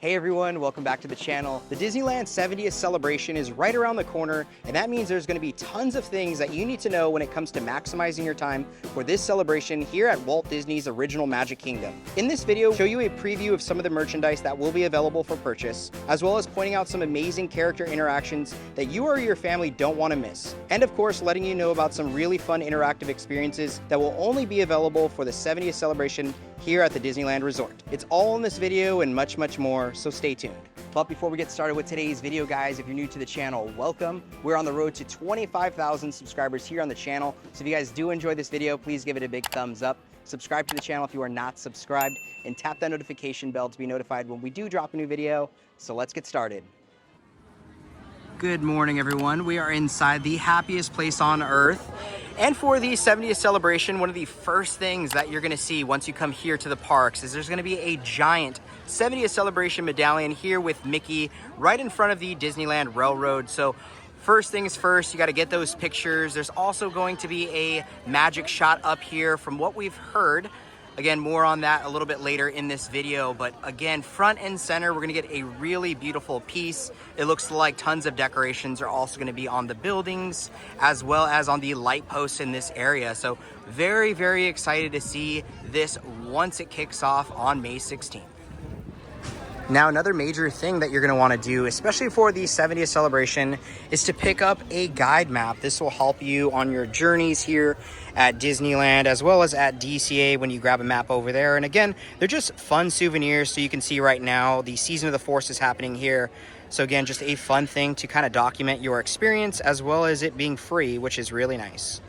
Hey everyone, welcome back to the channel. The Disneyland 70th celebration is right around the corner, and that means there's going to be tons of things that you need to know when it comes to maximizing your time for this celebration here at Walt Disney's original Magic Kingdom. In this video, I'll show you a preview of some of the merchandise that will be available for purchase, as well as pointing out some amazing character interactions that you or your family don't want to miss. And of course, letting you know about some really fun interactive experiences that will only be available for the 70th celebration here at the Disneyland Resort. It's all in this video and much, much more, so stay tuned. But before we get started with today's video, guys, if you're new to the channel, welcome. We're on the road to 25,000 subscribers here on the channel. So if you guys do enjoy this video, please give it a big thumbs up. Subscribe to the channel if you are not subscribed, and tap that notification bell to be notified when we do drop a new video. So let's get started. Good morning, everyone. We are inside the happiest place on earth. And for the 70th celebration, one of the first things that you're gonna see once you come here to the parks is there's gonna be a giant 70th celebration medallion here with Mickey right in front of the Disneyland Railroad. So first things first, you gotta get those pictures. There's also going to be a magic shot up here from what we've heard. Again, more on that a little bit later in this video, but again, front and center, we're gonna get a really beautiful piece. It looks like tons of decorations are also gonna be on the buildings, as well as on the light posts in this area. So very, very excited to see this once it kicks off on May 16th. Now, another major thing that you're going to want to do, especially for the 70th celebration, is to pick up a guide map. This will help you on your journeys here at Disneyland, as well as at DCA when you grab a map over there. And again, they're just fun souvenirs. So you can see right now, the Season of the Force is happening here. So again, just a fun thing to kind of document your experience, as well as it being free, which is really nice.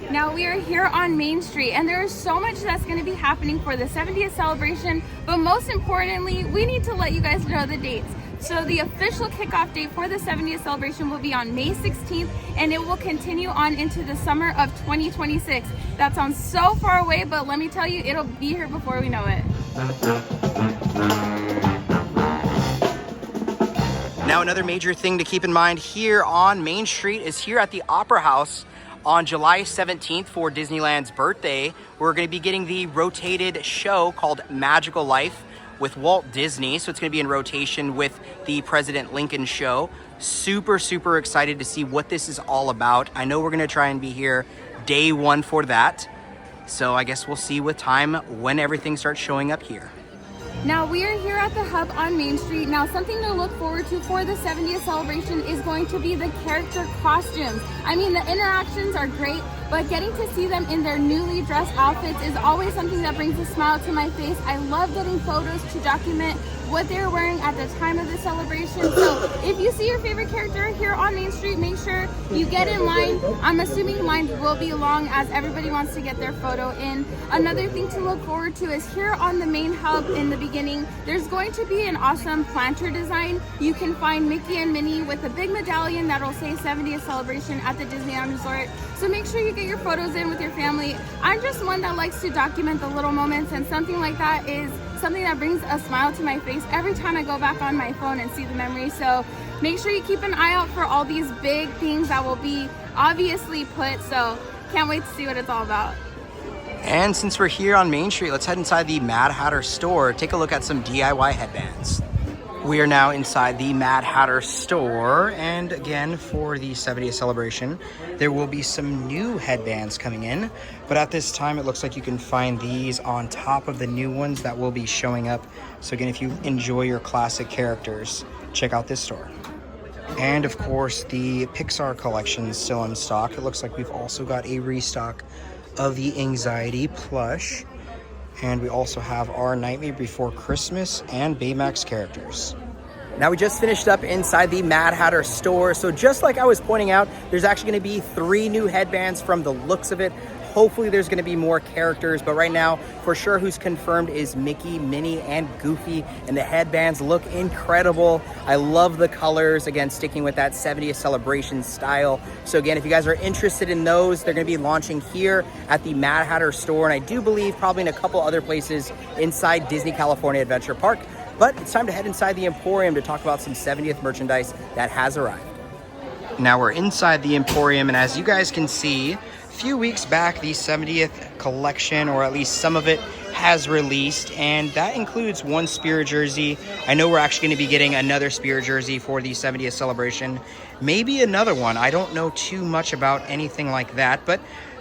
Now we are here on Main Street, and there is so much that's going to be happening for the 70th celebration, but most importantly, we need to let you guys know the dates. So the official kickoff date for the 70th celebration will be on May 16th, and it will continue on into the summer of 2026. That sounds so far away, but let me tell you, it'll be here before we know it. Now, another major thing to keep in mind here on Main Street is here at the Opera House. On July 17th for Disneyland's birthday, we're going to be getting the rotated show called Magical Life with Walt Disney. So it's going to be in rotation with the President Lincoln show. Super, super excited to see what this is all about. I know we're going to try and be here day one for that. So I guess we'll see with time when everything starts showing up here. Now we are here at the hub on Main Street. Now something to look forward to for the 70th celebration is going to be the character costumes. I mean, the interactions are great, but getting to see them in their newly dressed outfits is always something that brings a smile to my face. I love getting photos to document what they're wearing at the time of the celebration. So if you see your favorite character here on Main Street, make sure you get in line. I'm assuming lines will be long as everybody wants to get their photo in. Another thing to look forward to is here on the main hub in the beginning, there's going to be an awesome planter design. You can find Mickey and Minnie with a big medallion that'll say 70th celebration at the Disneyland Resort. So make sure you get your photos in with your family. I'm just one that likes to document the little moments, and something like that is something that brings a smile to my face every time I go back on my phone and see the memory. So make sure you keep an eye out for all these big things that will be obviously put. So can't wait to see what it's all about. And since we're here on Main Street, let's head inside the Mad Hatter store, take a look at some DIY headbands. We are now inside the Mad Hatter store, and again, for the 70th celebration, there will be some new headbands coming in, but at this time, it looks like you can find these on top of the new ones that will be showing up. So again, if you enjoy your classic characters, check out this store. And of course, the Pixar collection is still in stock. It looks like we've also got a restock of the Anxiety plush. And we also have our Nightmare Before Christmas and Baymax characters. Now we just finished up inside the Mad Hatter store. So just like I was pointing out, there's actually gonna be 3 new headbands from the looks of it. Hopefully there's gonna be more characters, but right now, for sure who's confirmed is Mickey, Minnie, and Goofy, and the headbands look incredible. I love the colors, again, sticking with that 70th celebration style. So again, if you guys are interested in those, they're gonna be launching here at the Mad Hatter store, and I do believe probably in a couple other places inside Disney California Adventure Park. But it's time to head inside the Emporium to talk about some 70th merchandise that has arrived. Now we're inside the Emporium, and as you guys can see, a few weeks back, the 70th collection, or at least some of it, has released, and that includes one Spirit jersey. I know we're actually going to be getting another Spirit jersey for the 70th celebration, maybe another one. I don't know too much about anything like that, but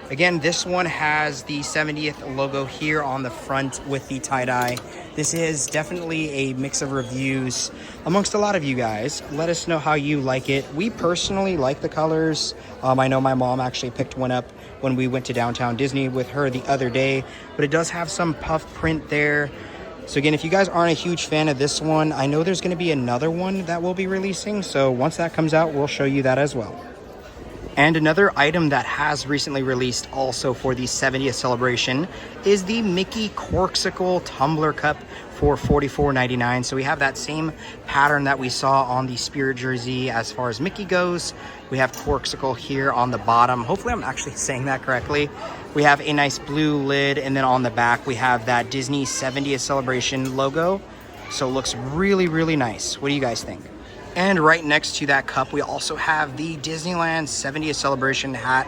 again, this one has the 70th logo here on the front with the tie-dye. This is definitely a mix of reviews amongst a lot of you guys. Let us know how you like it. We personally like the colors. I know my mom actually picked one up when we went to downtown Disney with her the other day, but it does have some puff print there. So again, if you guys aren't a huge fan of this one, I know there's going to be another one that we'll be releasing. So once that comes out, we'll show you that as well. And another item that has recently released also for the 70th celebration is the Mickey Corksicle Tumbler Cup for $44.99. So we have that same pattern that we saw on the Spirit jersey as far as Mickey goes. We have Corksicle here on the bottom. Hopefully I'm actually saying that correctly. We have a nice blue lid, and then on the back we have that Disney 70th celebration logo. So it looks really, really nice. What do you guys think? And right next to that cup, we also have the Disneyland 70th celebration hat.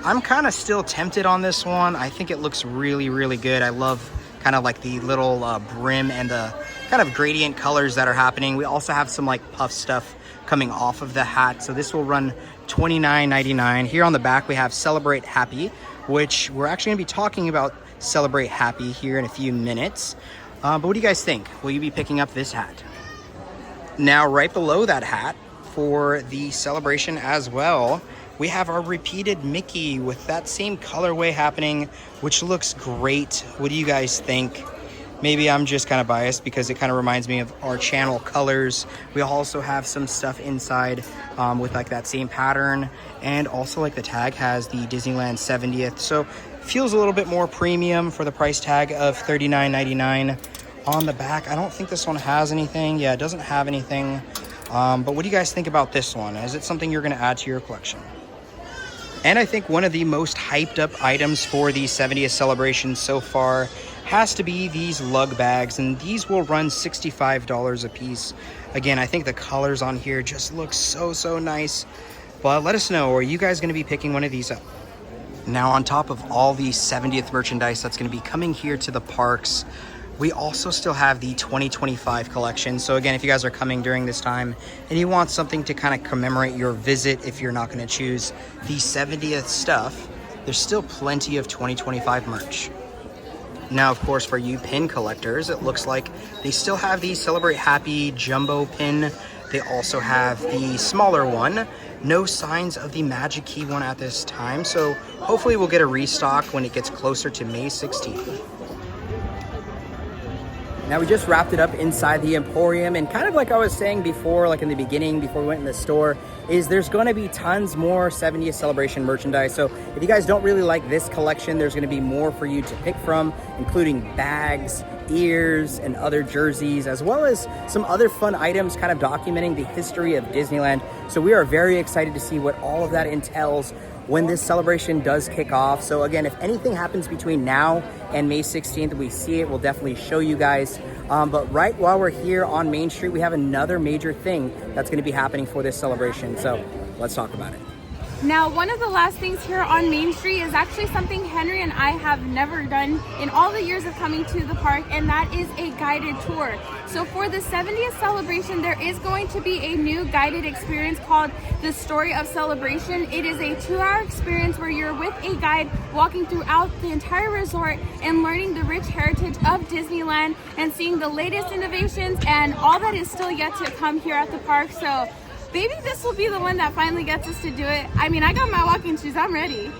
I'm kind of still tempted on this one. I think it looks really, really good. I love kind of like the little brim and the kind of gradient colors that are happening. We also have some like puff stuff coming off of the hat. So this will run $29.99. Here on the back, we have Celebrate Happy, which we're actually gonna be talking about Celebrate Happy here in a few minutes. But what do you guys think? Will you be picking up this hat? Now, right below that hat for the celebration as well, we have our repeated Mickey with that same colorway happening, which looks great. What do you guys think? Maybe I'm just kind of biased because it kind of reminds me of our channel colors. We also have some stuff inside with like that same pattern, and also like the tag has the Disneyland 70th. So feels a little bit more premium for the price tag of $39.99. On the back, I don't think this one has anything. Yeah, it doesn't have anything. But what do you guys think about this one? Is it something you're going to add to your collection? And I think one of the most hyped up items for the 70th celebration so far has to be these lug bags, and these will run $65 a piece. Again, I think the colors on here just look so nice. But let us know, are you guys going to be picking one of these up? Now, on top of all the 70th merchandise that's going to be coming here to the parks, we also still have the 2025 collection. So again, if you guys are coming during this time and you want something to kind of commemorate your visit, if you're not going to choose the 70th stuff, there's still plenty of 2025 merch. Now, of course, for you pin collectors, it looks like they still have the Celebrate Happy jumbo pin. They also have the smaller one. No signs of the Magic Key one at this time. So hopefully we'll get a restock when it gets closer to May 16th. Now, we just wrapped it up inside the Emporium, and kind of like I was saying before, like in the beginning, before we went in the store, is there's going to be tons more 70th celebration merchandise. So if you guys don't really like this collection, there's going to be more for you to pick from, including bags, ears, and other jerseys, as well as some other fun items kind of documenting the history of Disneyland. So we are very excited to see what all of that entails when this celebration does kick off. So again, if anything happens between now and May 16th, we see it, we'll definitely show you guys. But right while we're here on Main Street, we have another major thing that's going to be happening for this celebration. So let's talk about it. Now, one of the last things here on Main Street is actually something Henry and I have never done in all the years of coming to the park, and that is a guided tour. So for the 70th celebration, there is going to be a new guided experience called The Story of Celebration. It is a 2-hour experience where you're with a guide walking throughout the entire resort and learning the rich heritage of Disneyland and seeing the latest innovations and all that is still yet to come here at the park. So maybe this will be the one that finally gets us to do it. I mean, I got my walking shoes, I'm ready.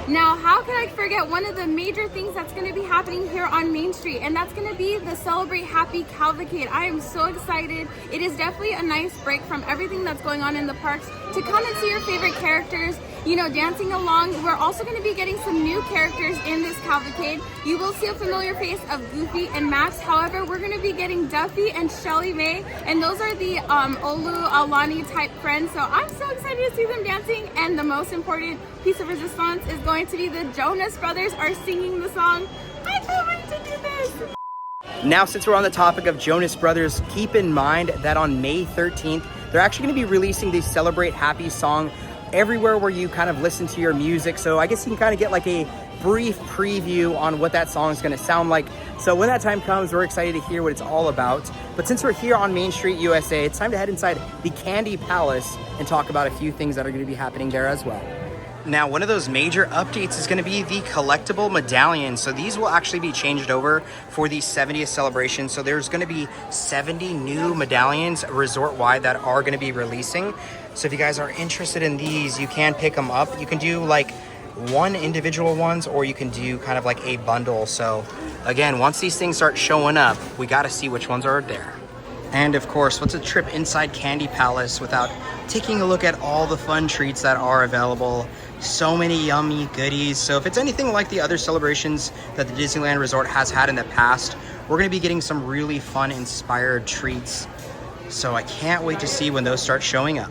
Now, how could I forget one of the major things that's going to be happening here on Main Street, and that's going to be the Celebrate Happy cavalcade. I am so excited. It is definitely a nice break from everything that's going on in the parks to come and see your favorite characters, you know, dancing along. We're also going to be getting some new characters in this cavalcade. You will see a familiar face of Goofy and Max. However, we're going to be getting Duffy and Shelly May, and those are the Olu Alani type friends. So I'm so excited to see them dancing. And the most important piece of resistance is going to be the Jonas Brothers are singing the song. I can't wait to do this. Now, since we're on the topic of Jonas Brothers, keep in mind that on May 13th, they're actually going to be releasing the Celebrate Happy song everywhere where you kind of listen to your music. So I guess you can kind of get like a brief preview on what that song is going to sound like. So when that time comes, we're excited to hear what it's all about. But since we're here on Main Street, USA, it's time to head inside the Candy Palace and talk about a few things that are going to be happening there as well. Now, one of those major updates is going to be the collectible medallions. So these will actually be changed over for the 70th celebration. So there's going to be 70 new medallions resort-wide that are going to be releasing. So if you guys are interested in these, you can pick them up. You can do like one individual ones, or you can do kind of like a bundle. So again, once these things start showing up, we got to see which ones are there. And of course, what's a trip inside Candy Palace without taking a look at all the fun treats that are available? So many yummy goodies. So if it's anything like the other celebrations that the Disneyland Resort has had in the past, we're going to be getting some really fun inspired treats. So I can't wait to see when those start showing up.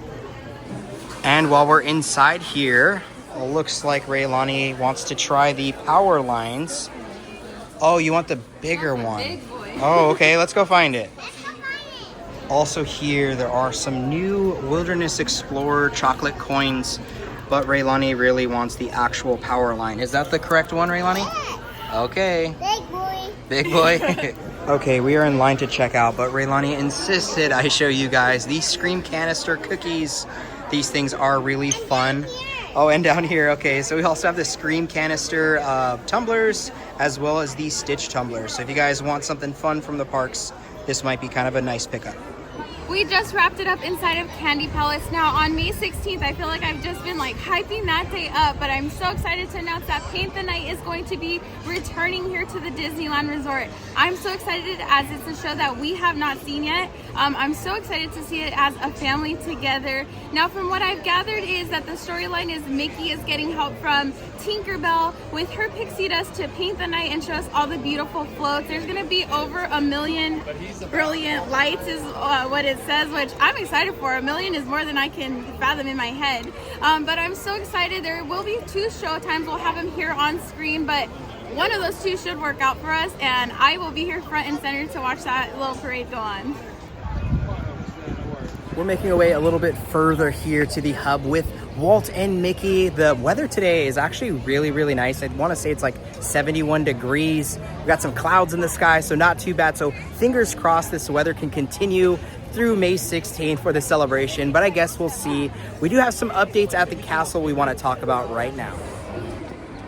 And while we're inside here, it looks like Raylani wants to try the power lines. Oh, you want the bigger one? Big boy. Oh, okay, let's go find it. Also here, there are some new Wilderness Explorer chocolate coins, but Raylani really wants the actual power line. Is that the correct one, Raylani? Yeah. Okay. Big boy. Big boy. Okay, we are in line to check out, but Raylani insisted I show you guys these Scream Canister cookies. These things are really fun. Oh, and down here, okay, so we also have the Scream Canister tumblers, as well as these Stitch tumblers. So if you guys want something fun from the parks, this might be kind of a nice pickup. We just wrapped it up inside of Candy Palace. Now on May 16th, I feel like I've just been like hyping that day up, but I'm so excited to announce that Paint the Night is going to be returning here to the Disneyland Resort. I'm so excited as it's a show that we have not seen yet. I'm so excited to see it as a family together. Now from what I've gathered is that the storyline is Mickey is getting help from Tinkerbell with her pixie dust to paint the night and show us all the beautiful floats. There's gonna be over 1 million brilliant lights is what it says, which I'm excited for. 1 million is more than I can fathom in my head. But I'm so excited. There will be 2 show times. We'll have them here on screen, but one of those 2 should work out for us, and I will be here front and center to watch that little parade go on. We're making our way a little bit further here to the hub with Walt and Mickey. The weather today is actually really, really nice. I want to say it's like 71 degrees. We got some clouds in the sky, so not too bad. So fingers crossed this weather can continue through May 16th for the celebration, but I guess we'll see. We do have some updates at the castle we want to talk about right now.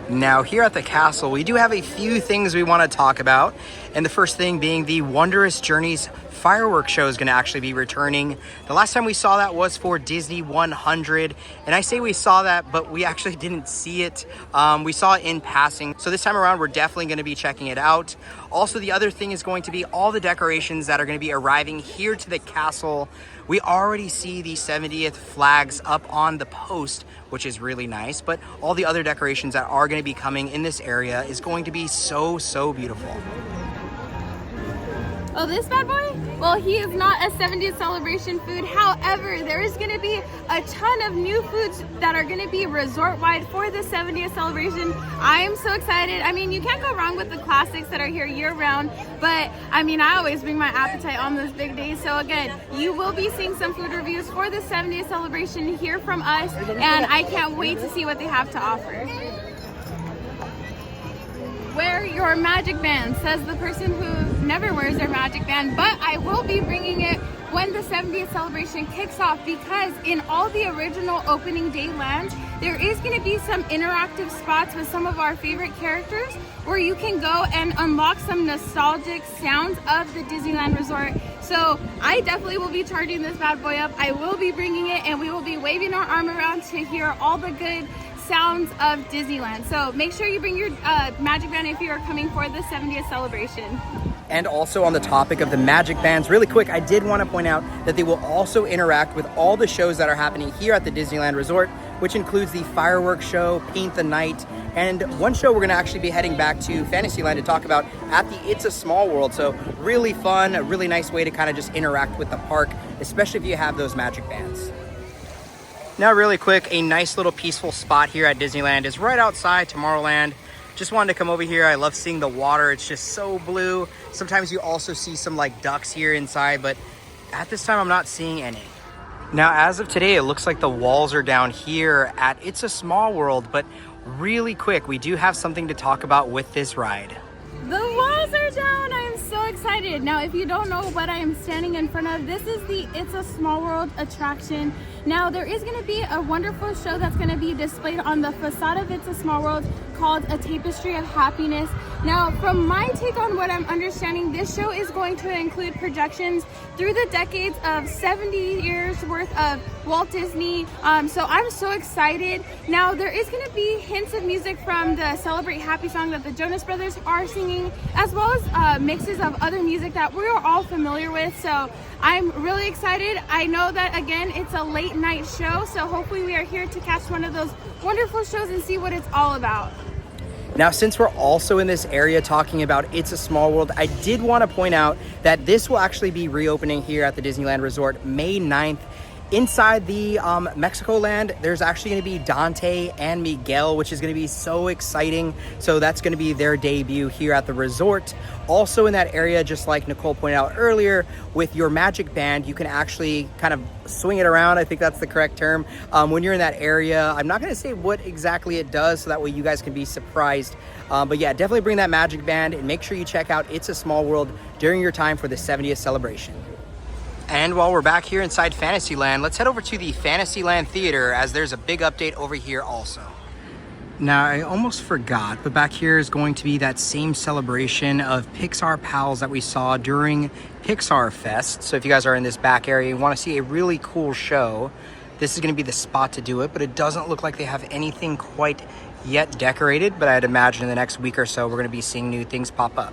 Now here at the castle, we do have a few things we want to talk about. And the first thing being the Wondrous Journeys fireworks show is going to actually be returning. The last time we saw that was for Disney 100. And I say we saw that, but we actually didn't see it. We saw it in passing. So this time around, we're definitely going to be checking it out. Also, the other thing is going to be all the decorations that are going to be arriving here to the castle. We already see the 70th flags up on the post, which is really nice, but all the other decorations that are going to be coming in this area is going to be so, so beautiful. Oh, this bad boy? Well, he is not a 70th celebration food. However, there is going to be a ton of new foods that are going to be resort-wide for the 70th celebration. I am so excited. I mean, you can't go wrong with the classics that are here year-round, but I mean, I always bring my appetite on those big days. So again, you will be seeing some food reviews for the 70th celebration here from us, and I can't wait to see what they have to offer. Wear your magic band, says the person who never wears their magic band, but I will be bringing it when the 70th celebration kicks off, because in all the original opening day lands, there is going to be some interactive spots with some of our favorite characters where you can go and unlock some nostalgic sounds of the Disneyland Resort. So I definitely will be charging this bad boy up. I will be bringing it, and we will be waving our arm around to hear all the good sounds of Disneyland. So make sure you bring your magic band if you are coming for the 70th celebration. And also on the topic of the magic bands, really quick, I did want to point out that they will also interact with all the shows that are happening here at the Disneyland Resort, which includes the fireworks show, Paint the Night, and one show we're going to actually be heading back to Fantasyland to talk about at the It's a Small World. So really fun, a really nice way to kind of just interact with the park, especially if you have those magic bands. Now really quick, a nice little peaceful spot here at Disneyland is right outside Tomorrowland. Just wanted to come over here. I love seeing the water. It's just so blue. Sometimes you also see some like ducks here inside, but at this time I'm not seeing any. Now as of today, it looks like the walls are down here at It's a Small World, but really quick, we do have something to talk about with this ride. The walls are down. I am so excited. Now, if you don't know what I am standing in front of, this is the It's a Small World attraction. Now, there is going to be a wonderful show that's going to be displayed on the facade of It's a Small World called A Tapestry of Happiness. Now, from my take on what I'm understanding, this show is going to include projections through the decades of 70 years worth of Walt Disney. So I'm so excited. Now, there is going to be hints of music from the Celebrate Happy song that the Jonas Brothers are singing, as well as mixes of other music that we're all familiar with. So I'm really excited. I know that, again, it's a late night show, so hopefully we are here to catch one of those wonderful shows and see what it's all about. Now, since we're also in this area talking about It's a Small World, I did want to point out that this will actually be reopening here at the Disneyland Resort May 9th. Inside the Mexico land, there's actually going to be Dante and Miguel, which is going to be so exciting. So that's going to be their debut here at the resort. Also in that area, just like Nicole pointed out earlier, with your magic band, you can actually kind of swing it around. I think that's the correct term. When you're in that area, I'm not going to say what exactly it does, so that way you guys can be surprised. But yeah, definitely bring that magic band and make sure you check out It's a Small World during your time for the 70th celebration. And while we're back here inside Fantasyland, let's head over to the Fantasyland Theater, as there's a big update over here also. Now, I almost forgot, but back here is going to be that same celebration of Pixar Pals that we saw during Pixar Fest. So if you guys are in this back area and want to see a really cool show, this is going to be the spot to do it, but it doesn't look like they have anything quite yet decorated, but I'd imagine in the next week or so, we're going to be seeing new things pop up.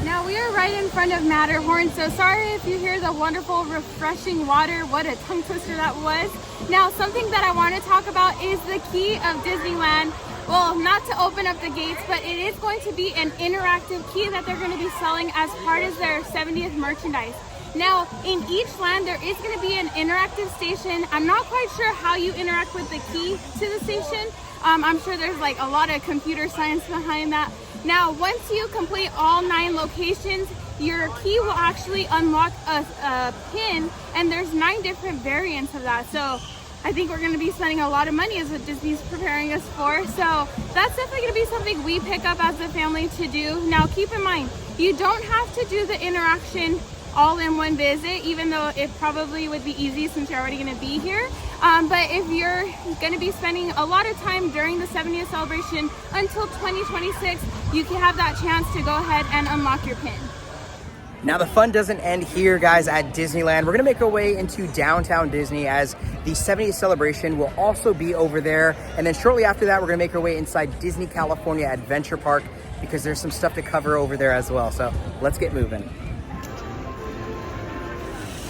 Now we are right in front of Matterhorn, so sorry if you hear the wonderful, refreshing water. What a tongue twister that was. Now, something that I want to talk about is the key of Disneyland. Well, not to open up the gates, but it is going to be an interactive key that they're going to be selling as part of their 70th merchandise. Now, in each land, there is going to be an interactive station. I'm not quite sure how you interact with the key to the station. I'm sure there's like a lot of computer science behind that. Now, once you complete all 9 locations, your key will actually unlock a pin, and there's 9 different variants of that. So I think we're going to be spending a lot of money is what Disney's preparing us for. So that's definitely going to be something we pick up as a family to do. Now, keep in mind, you don't have to do the interaction all in one visit, even though it probably would be easy since you're already going to be here. But if you're going to be spending a lot of time during the 70th celebration until 2026, you can have that chance to go ahead and unlock your pin. Now, the fun doesn't end here, guys, at Disneyland. We're going to make our way into downtown Disney, as the 70th celebration will also be over there. And then shortly after that, we're going to make our way inside Disney California Adventure Park, because there's some stuff to cover over there as well. So let's get moving.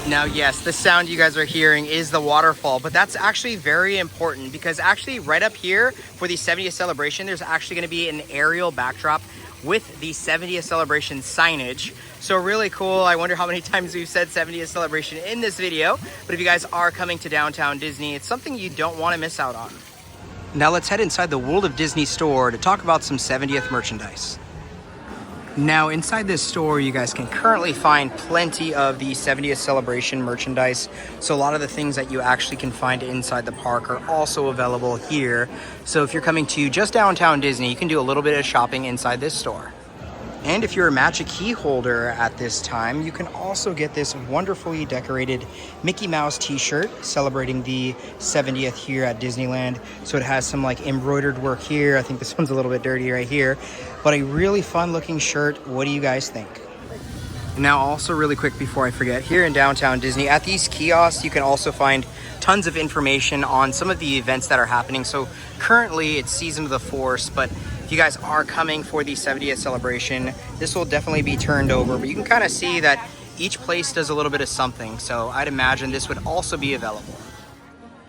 Now, yes, the sound you guys are hearing is the waterfall, but that's actually very important, because actually right up here for the 70th celebration, there's actually going to be an aerial backdrop with the 70th celebration signage. So really cool. I wonder how many times we've said 70th celebration in this video, but if you guys are coming to downtown Disney, it's something you don't want to miss out on. Now let's head inside the World of Disney store to talk about some 70th merchandise. Now, inside this store, you guys can currently find plenty of the 70th celebration merchandise. So a lot of the things that you actually can find inside the park are also available here. So if you're coming to just downtown Disney, you can do a little bit of shopping inside this store. And if you're a Magic Key holder at this time, you can also get this wonderfully decorated Mickey Mouse t-shirt celebrating the 70th here at Disneyland. So it has some like embroidered work here. I think this one's a little bit dirty right here, but a really fun looking shirt. What do you guys think? Now, also really quick before I forget, here in downtown Disney at these kiosks, you can also find tons of information on some of the events that are happening. So currently it's Season of the Force, but if you guys are coming for the 70th celebration, this will definitely be turned over, but you can kind of see that each place does a little bit of something. So I'd imagine this would also be available.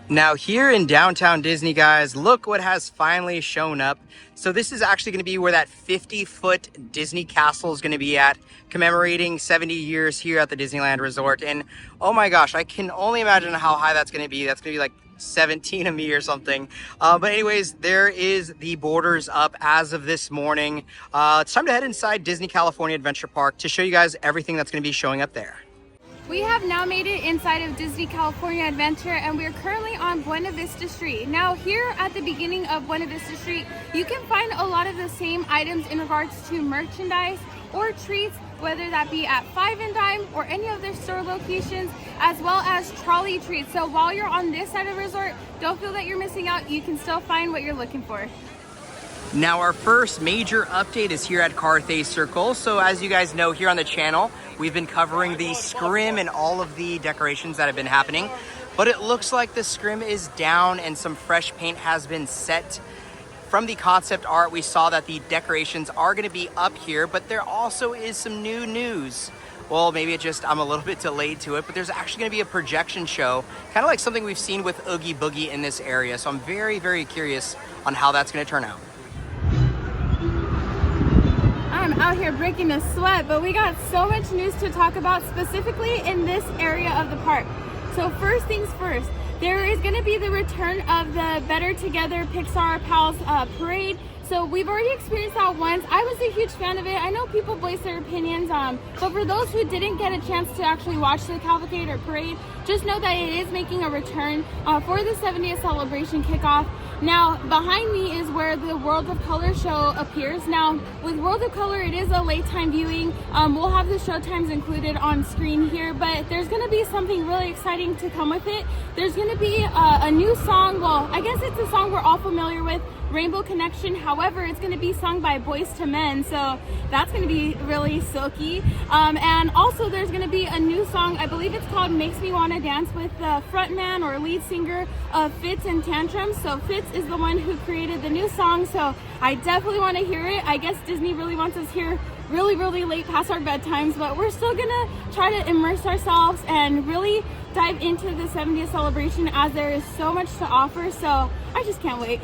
Now, here in downtown Disney, guys, look what has finally shown up. So this is actually going to be where that 50-foot Disney castle is going to be at, commemorating 70 years here at the Disneyland Resort. And oh my gosh, I can only imagine how high that's going to be. That's going to be like 17 of me or something. But anyways, there is the borders up as of this morning. It's time to head inside Disney California Adventure Park to show you guys everything that's going to be showing up there. We have now made it inside of Disney California Adventure, and we're currently on Buena Vista Street. Now here at the beginning of Buena Vista Street, you can find a lot of the same items in regards to merchandise or treats, whether that be at Five and Dime or any of their store locations, as well as trolley treats. So while you're on this side of the resort, don't feel that you're missing out. You can still find what you're looking for. Now our first major update is here at Carthay Circle. So as you guys know, here on the channel, we've been covering the scrim and all of the decorations that have been happening. But it looks like the scrim is down and some fresh paint has been set. From the concept art, we saw that the decorations are going to be up here, but there also is some new news. Well, maybe it just, I'm a little bit delayed to it, but there's actually going to be a projection show, kind of like something we've seen with Oogie Boogie in this area. So I'm very, very curious on how that's going to turn out. I'm out here breaking a sweat, but we got so much news to talk about specifically in this area of the park. So first things first, there is going to be the return of the Better Together Pixar Pals parade. So we've already experienced that once. I was a huge fan of it. I know people voice their opinions, but for those who didn't get a chance to actually watch the cavalcade or parade, just know that it is making a return for the 70th celebration kickoff. Now, behind me is where the World of Color show appears. Now, with World of Color, it is a late time viewing. We'll have the show times included on screen here, but there's going to be something really exciting to come with it. There's going to be a new song. Well, I guess it's a song we're all familiar with, Rainbow Connection. However, it's going to be sung by Boyz II Men, so that's going to be really silky. And also there's going to be a new song, I believe it's called Makes Me Wanna Dance, with the frontman or lead singer of Fitz and Tantrums. So Fitz is the one who created the new song, so I definitely want to hear it. I guess Disney really wants us here really late past our bedtimes, but we're still gonna try to immerse ourselves and really dive into the 70th celebration, as there is so much to offer. So I just can't wait.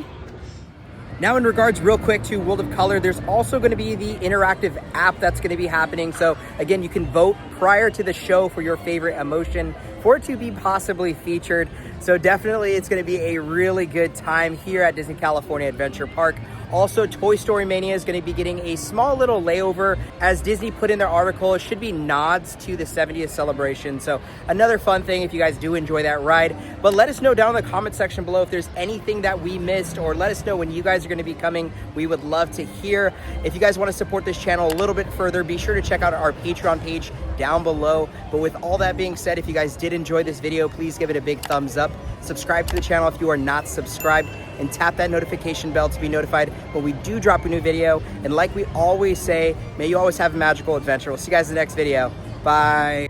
Now in regards real quick to World of Color, there's also going to be the interactive app that's going to be happening. So again, you can vote prior to the show for your favorite emotion for it to be possibly featured. So definitely it's going to be a really good time here at Disney California Adventure Park. Also, Toy Story Mania is going to be getting a small little layover. As Disney put in their article, it should be nods to the 70th celebration. So another fun thing if you guys do enjoy that ride. But let us know down in the comment section below if there's anything that we missed, or let us know when you guys are going to be coming. We would love to hear. If you guys want to support this channel a little bit further, be sure to check out our Patreon page down below. But with all that being said, if you guys did enjoy this video, please give it a big thumbs up. Subscribe to the channel if you are not subscribed, and tap that notification bell to be notified when we do drop a new video. And like we always say, may you always have a magical adventure. We'll see you guys in the next video. Bye.